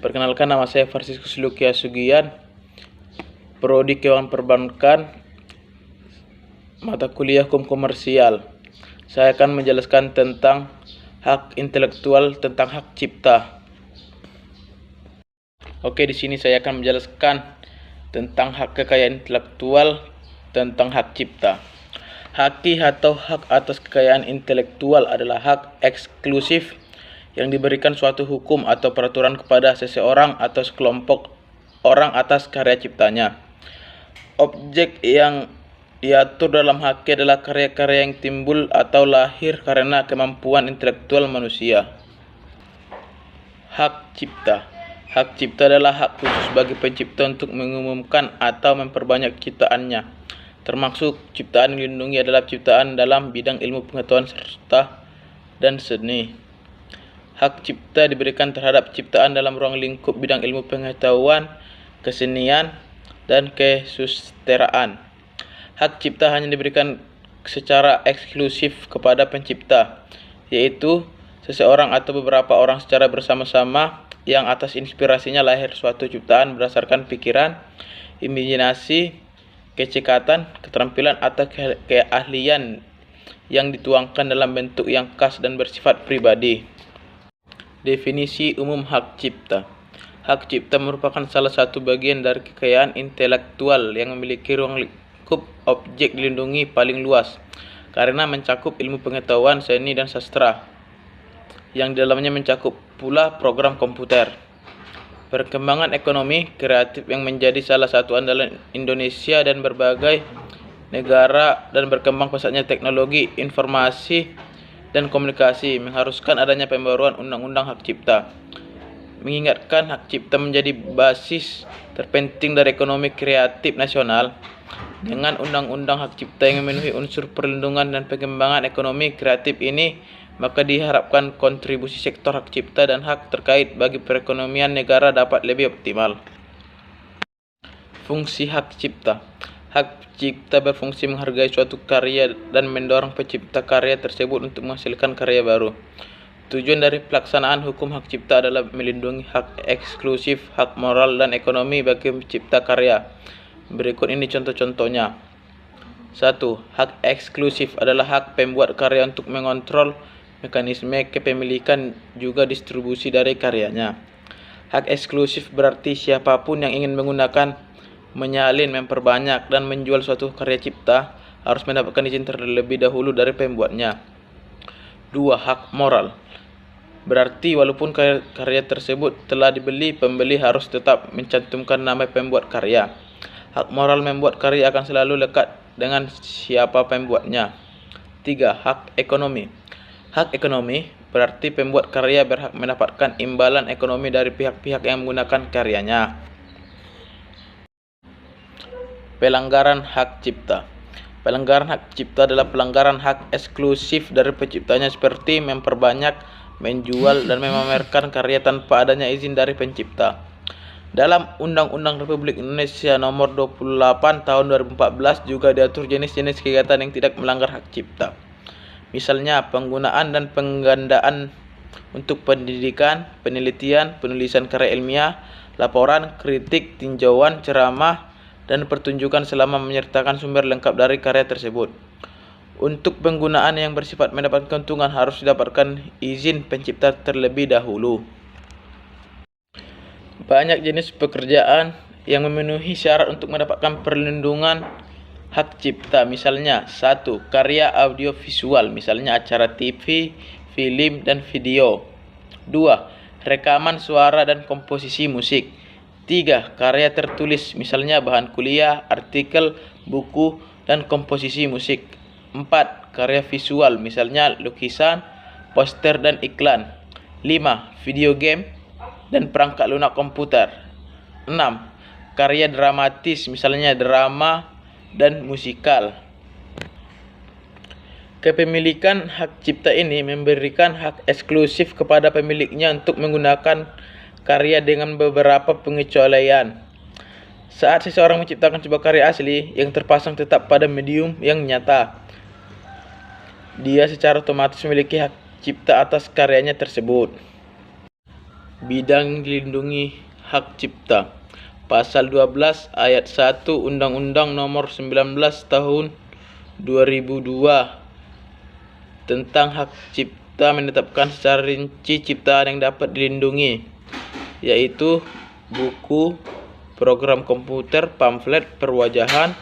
Perkenalkan, nama saya Franciscus Lukia Sugian, Prodi Keuangan Perbankan, mata kuliah Hukum Komersial. Saya akan menjelaskan tentang hak intelektual, tentang hak cipta. Oke, di sini saya akan menjelaskan tentang hak kekayaan intelektual, tentang hak cipta. Haki atau hak atas kekayaan intelektual adalah hak eksklusif yang diberikan suatu hukum atau peraturan kepada seseorang atau sekelompok orang atas karya ciptanya. Objek yang diatur dalam haki adalah karya-karya yang timbul atau lahir karena kemampuan intelektual manusia. Hak cipta. Hak cipta adalah hak khusus bagi pencipta untuk mengumumkan atau memperbanyak ciptaannya. Termasuk ciptaan yang dilindungi adalah ciptaan dalam bidang ilmu pengetahuan serta dan seni. Hak cipta diberikan terhadap ciptaan dalam ruang lingkup bidang ilmu pengetahuan, kesenian, dan kesusteraan. Hak cipta hanya diberikan secara eksklusif kepada pencipta, yaitu seseorang atau beberapa orang secara bersama-sama yang atas inspirasinya lahir suatu ciptaan berdasarkan pikiran, imajinasi, kecekatan, keterampilan, atau keahlian yang dituangkan dalam bentuk yang khas dan bersifat pribadi. Definisi umum hak cipta. Hak cipta merupakan salah satu bagian dari kekayaan intelektual yang memiliki ruang lingkup objek dilindungi paling luas, karena mencakup ilmu pengetahuan, seni, dan sastra, yang di dalamnya mencakup pula program komputer. Perkembangan ekonomi kreatif yang menjadi salah satu andalan Indonesia dan berbagai negara dan berkembang pesatnya teknologi informasi dan komunikasi mengharuskan adanya pembaruan undang-undang hak cipta. Mengingatkan hak cipta menjadi basis terpenting dari ekonomi kreatif nasional. Dengan undang-undang hak cipta yang memenuhi unsur perlindungan dan pengembangan ekonomi kreatif ini, maka diharapkan kontribusi sektor hak cipta dan hak terkait bagi perekonomian negara dapat lebih optimal. Fungsi hak cipta. Hak cipta berfungsi menghargai suatu karya dan mendorong pencipta karya tersebut untuk menghasilkan karya baru. Tujuan dari pelaksanaan hukum hak cipta adalah melindungi hak eksklusif, hak moral, dan ekonomi bagi pencipta karya. Berikut ini contoh-contohnya. 1. Hak eksklusif adalah hak pembuat karya untuk mengontrol mekanisme kepemilikan juga distribusi dari karyanya. Hak eksklusif berarti siapapun yang ingin menggunakan, menyalin, memperbanyak, dan menjual suatu karya cipta harus mendapatkan izin terlebih dahulu dari pembuatnya. 2. Hak moral berarti walaupun karya tersebut telah dibeli, pembeli harus tetap mencantumkan nama pembuat karya. Hak moral membuat karya akan selalu lekat dengan siapa pembuatnya. 3. Hak ekonomi. Hak ekonomi berarti pembuat karya berhak mendapatkan imbalan ekonomi dari pihak-pihak yang menggunakan karyanya. Pelanggaran hak cipta. Pelanggaran hak cipta adalah pelanggaran hak eksklusif dari penciptanya seperti memperbanyak, menjual, dan memamerkan karya tanpa adanya izin dari pencipta. Dalam Undang-Undang Republik Indonesia Nomor 28 Tahun 2014 juga diatur jenis-jenis kegiatan yang tidak melanggar hak cipta. Misalnya penggunaan dan penggandaan untuk pendidikan, penelitian, penulisan karya ilmiah, laporan, kritik, tinjauan, ceramah, dan pertunjukan selama menyertakan sumber lengkap dari karya tersebut. Untuk penggunaan yang bersifat mendapat keuntungan harus didapatkan izin pencipta terlebih dahulu. Banyak jenis pekerjaan yang memenuhi syarat untuk mendapatkan perlindungan hak cipta. Misalnya 1. Karya audiovisual, misalnya acara TV, film, dan video. 2. Rekaman suara dan komposisi musik. 3. Karya tertulis, misalnya bahan kuliah, artikel, buku, dan komposisi musik. 4. Karya visual, misalnya lukisan, poster, dan iklan. 5. Video game dan perangkat lunak komputer. 6. Karya dramatis, misalnya drama dan musikal. Kepemilikan hak cipta ini memberikan hak eksklusif kepada pemiliknya untuk menggunakan karya dengan beberapa pengecualian. Saat seseorang menciptakan sebuah karya asli yang terpasang tetap pada medium yang nyata, dia secara otomatis memiliki hak cipta atas karyanya tersebut. Bidang dilindungi hak cipta. Pasal 12 ayat 1 Undang-Undang Nomor 19 Tahun 2002 tentang hak cipta menetapkan secara rinci ciptaan yang dapat dilindungi, yaitu buku, program komputer, pamflet, perwajahan,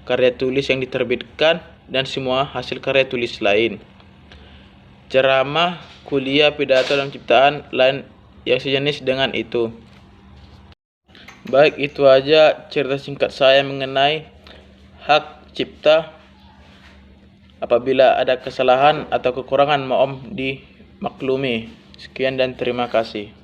karya tulis yang diterbitkan, dan semua hasil karya tulis lain. Ceramah, kuliah, pidato, dan ciptaan lain yang sejenis dengan itu. Baik, itu aja cerita singkat saya mengenai hak cipta. Apabila ada kesalahan atau kekurangan, mohon dimaklumi. Sekian dan terima kasih.